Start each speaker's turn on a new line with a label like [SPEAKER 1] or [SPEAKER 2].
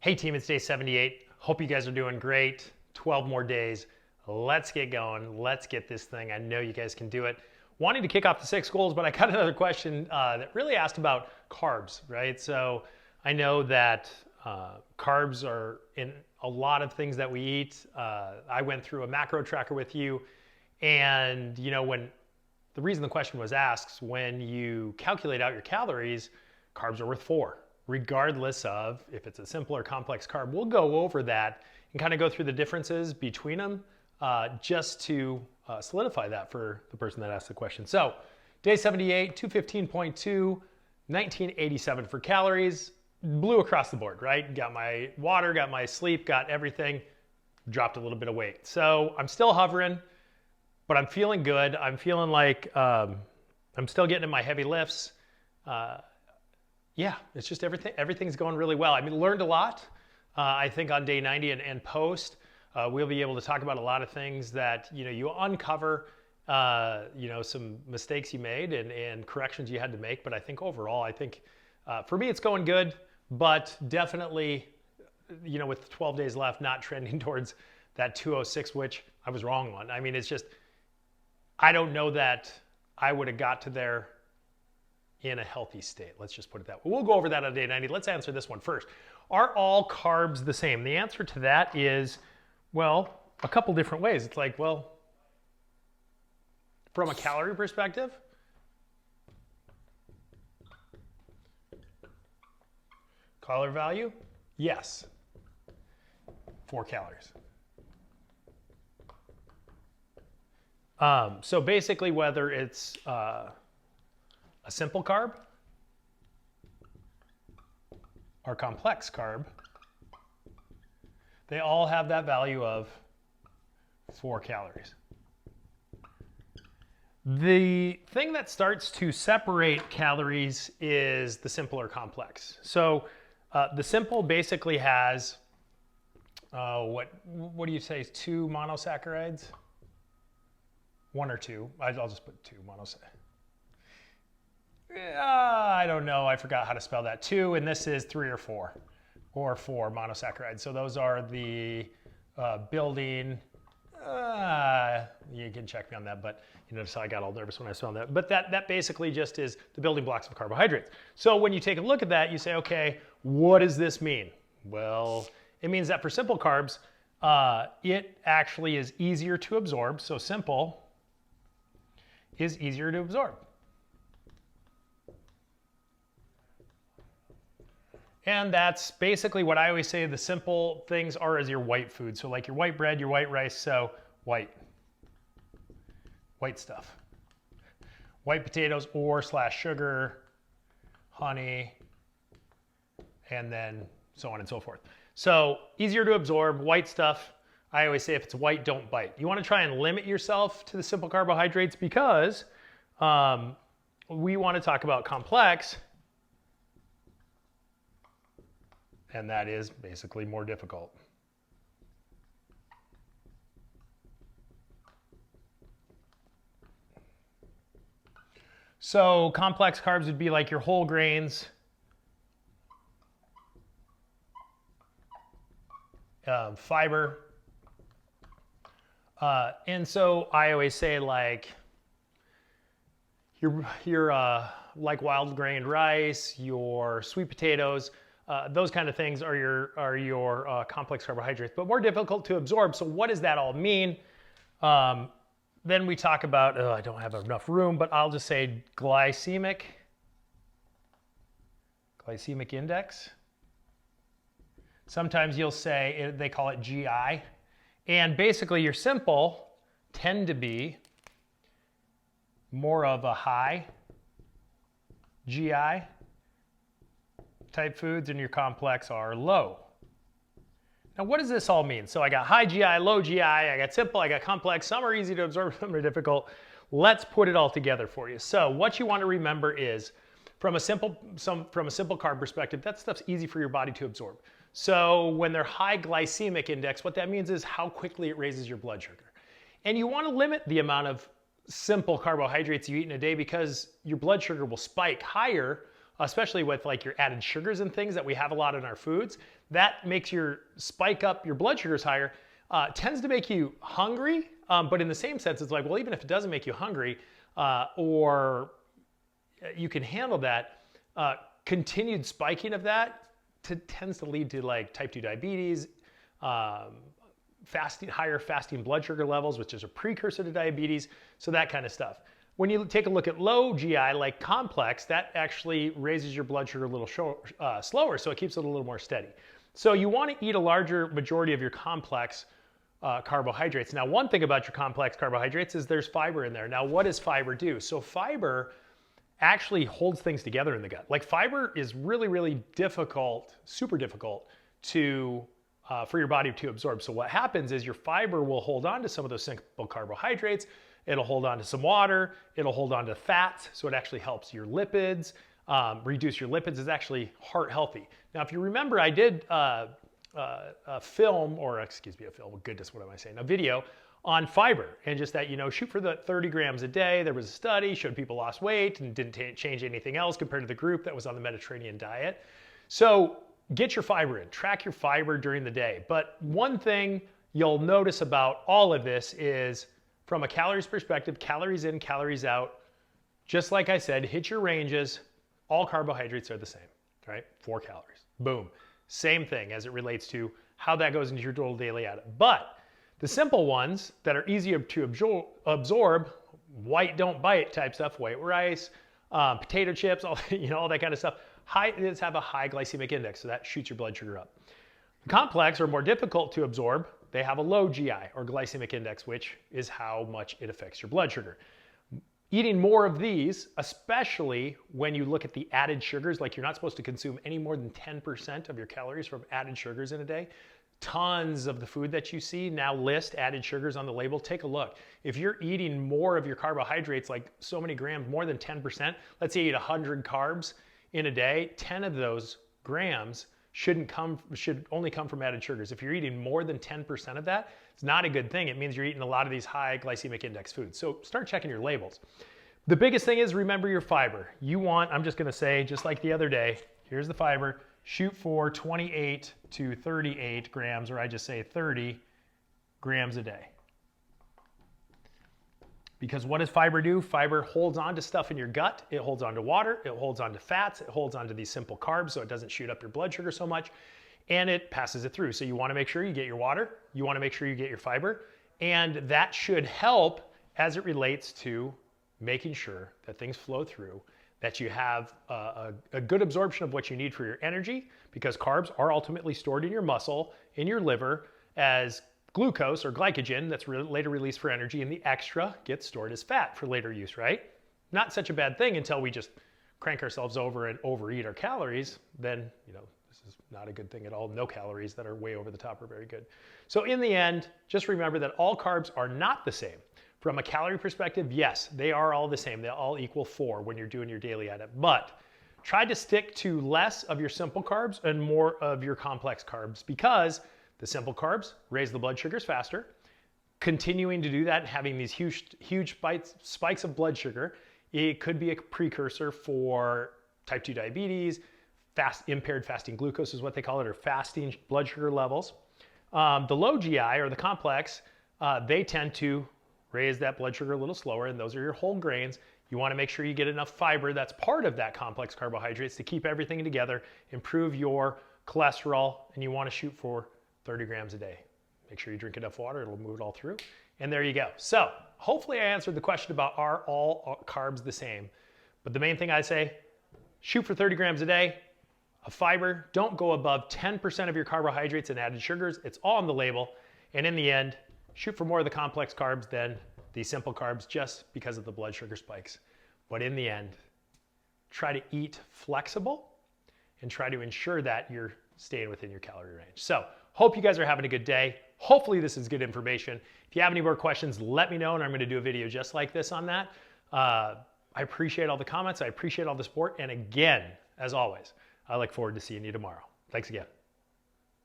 [SPEAKER 1] Hey team, it's day 78. Hope you guys are doing great. 12 more days. Let's get going. Let's get this thing. I know you guys can do it. Wanting to kick off the 6 goals, but I got another question that really asked about carbs, right? So I know that carbs are in a lot of things that we eat. I went through a macro tracker with you, and when the reason the question was asked, when you calculate out your calories, carbs are worth 4. Regardless of if it's a simple or complex carb. We'll go over that and kind of go through the differences between them just to solidify that for the person that asked the question. So day 78, 215.2, 1987 for calories, blew across the board, right? Got my water, got my sleep, got everything, dropped a little bit of weight. So I'm still hovering, but I'm feeling good. I'm feeling like I'm still getting in my heavy lifts. Yeah, it's just everything's going really well. I mean, learned a lot. I think on day 90 and post, we'll be able to talk about a lot of things that you uncover, some mistakes you made and corrections you had to make. But I think overall, for me, it's going good. But definitely, with 12 days left, not trending towards that 206, which I was wrong on. I mean, it's just, I don't know that I would have got to there in a healthy state. Let's just put it that way. We'll go over that on day 90. Let's answer this one first. Are all carbs the same? The answer to that is, well, a couple different ways. It's like, well, from a calorie perspective, calorie value, yes, 4 calories. So basically, whether it's a simple carb or complex carb, they all have that value of 4 calories. The thing that starts to separate calories is the simple or complex. So the simple basically has, what do you say, 2 monosaccharides? 1 or 2, I'll just put 2 monosaccharides. I don't know, I forgot how to spell that. 2, and this is 3 or 4 monosaccharides. So those are the building, you can check me on that, but so I got all nervous when I saw that. But that basically just is the building blocks of carbohydrates. So when you take a look at that, you say, okay, what does this mean? Well, it means that for simple carbs, it actually is easier to absorb. So simple is easier to absorb. And that's basically what I always say the simple things are as your white food. So like your white bread, your white rice, so white stuff. White potatoes or / sugar, honey, and then so on and so forth. So easier to absorb, white stuff. I always say if it's white, don't bite. You want to try and limit yourself to the simple carbohydrates because we want to talk about complex, and that is basically more difficult. So complex carbs would be like your whole grains, fiber. And so I always say like your like wild grained rice, your sweet potatoes, those kind of things are your complex carbohydrates, but more difficult to absorb. So what does that all mean? Then we talk about, I don't have enough room, but I'll just say glycemic index. Sometimes you'll say, they call it GI. And basically your simple tend to be more of a high GI type foods, and your complex are low. Now, what does this all mean? So I got high GI, low GI, I got simple, I got complex. Some are easy to absorb, some are difficult. Let's put it all together for you. So what you want to remember is, from a simple carb perspective, that stuff's easy for your body to absorb. So when they're high glycemic index, what that means is how quickly it raises your blood sugar. And you want to limit the amount of simple carbohydrates you eat in a day because your blood sugar will spike higher especially with like your added sugars and things that we have a lot in our foods, that makes your spike up your blood sugars higher, tends to make you hungry. But in the same sense, it's like, well, even if it doesn't make you hungry, or you can handle that, continued spiking of that tends to lead to like type 2 diabetes, higher fasting blood sugar levels, which is a precursor to diabetes, so that kind of stuff. When you take a look at low GI, like complex, that actually raises your blood sugar a little slower, so it keeps it a little more steady. So you want to eat a larger majority of your complex carbohydrates. Now, one thing about your complex carbohydrates is there's fiber in there. Now, what does fiber do? So fiber actually holds things together in the gut. Like fiber is really, really difficult, super difficult to for your body to absorb. So what happens is your fiber will hold on to some of those simple carbohydrates. It'll hold on to some water. It'll hold on to fats. So it actually helps your lipids. Reduce your lipids is actually heart healthy. Now, if you remember, I did a film, goodness, what am I saying? A video on fiber, and just that, shoot for the 30 grams a day. There was a study, showed people lost weight and didn't change anything else compared to the group that was on the Mediterranean diet. So get your fiber in, track your fiber during the day. But one thing you'll notice about all of this is from a calories perspective, calories in, calories out, just like I said, hit your ranges. All carbohydrates are the same, right? 4 calories, boom. Same thing as it relates to how that goes into your total daily additive. But the simple ones that are easier to absorb, white don't bite type stuff, white rice, potato chips, all that kind of stuff, have a high glycemic index, so that shoots your blood sugar up. The complex are more difficult to absorb. They have a low GI or glycemic index, which is how much it affects your blood sugar. Eating more of these, especially when you look at the added sugars, like you're not supposed to consume any more than 10% of your calories from added sugars in a day. Tons of the food that you see now list added sugars on the label. Take a look. If you're eating more of your carbohydrates, like so many grams, more than 10%, let's say you eat 100 carbs in a day, 10 of those grams should only come from added sugars. If you're eating more than 10% of that, it's not a good thing. It means you're eating a lot of these high glycemic index foods. So start checking your labels. The biggest thing is remember your fiber. I'm just gonna say, just like the other day, here's the fiber, shoot for 28 to 38 grams, or I just say 30 grams a day. Because what does fiber do? Fiber holds on to stuff in your gut. It holds on to water. It holds on to fats. It holds on to these simple carbs so it doesn't shoot up your blood sugar so much. And it passes it through. So you want to make sure you get your water. You want to make sure you get your fiber. And that should help as it relates to making sure that things flow through, that you have a good absorption of what you need for your energy, because carbs are ultimately stored in your muscle, in your liver, as glucose or glycogen that's later released for energy, and the extra gets stored as fat for later use, right? Not such a bad thing until we just crank ourselves over and overeat our calories. Then, this is not a good thing at all. No calories that are way over the top are very good. So in the end, just remember that all carbs are not the same. From a calorie perspective, yes, they are all the same. They all equal 4 when you're doing your daily additive. But try to stick to less of your simple carbs and more of your complex carbs, because the simple carbs raise the blood sugars faster. Continuing to do that and having these huge spikes of blood sugar, it could be a precursor for type 2 diabetes, impaired fasting glucose is what they call it, or fasting blood sugar levels. The low GI or the complex, they tend to raise that blood sugar a little slower, and those are your whole grains. You want to make sure you get enough fiber that's part of that complex carbohydrates to keep everything together, improve your cholesterol, and you want to shoot for 30 grams a day. Make sure you drink enough water, it'll move it all through. And there you go. So hopefully I answered the question about are all carbs the same? But the main thing I say, shoot for 30 grams a day of fiber. Don't go above 10% of your carbohydrates and added sugars. It's all on the label. And in the end, shoot for more of the complex carbs than the simple carbs, just because of the blood sugar spikes. But in the end, try to eat flexible and try to ensure that you're staying within your calorie range. So hope you guys are having a good day. Hopefully this is good information. If you have any more questions, let me know, and I'm going to do a video just like this on that. I appreciate all the comments. I appreciate all the support. And again, as always, I look forward to seeing you tomorrow. Thanks again.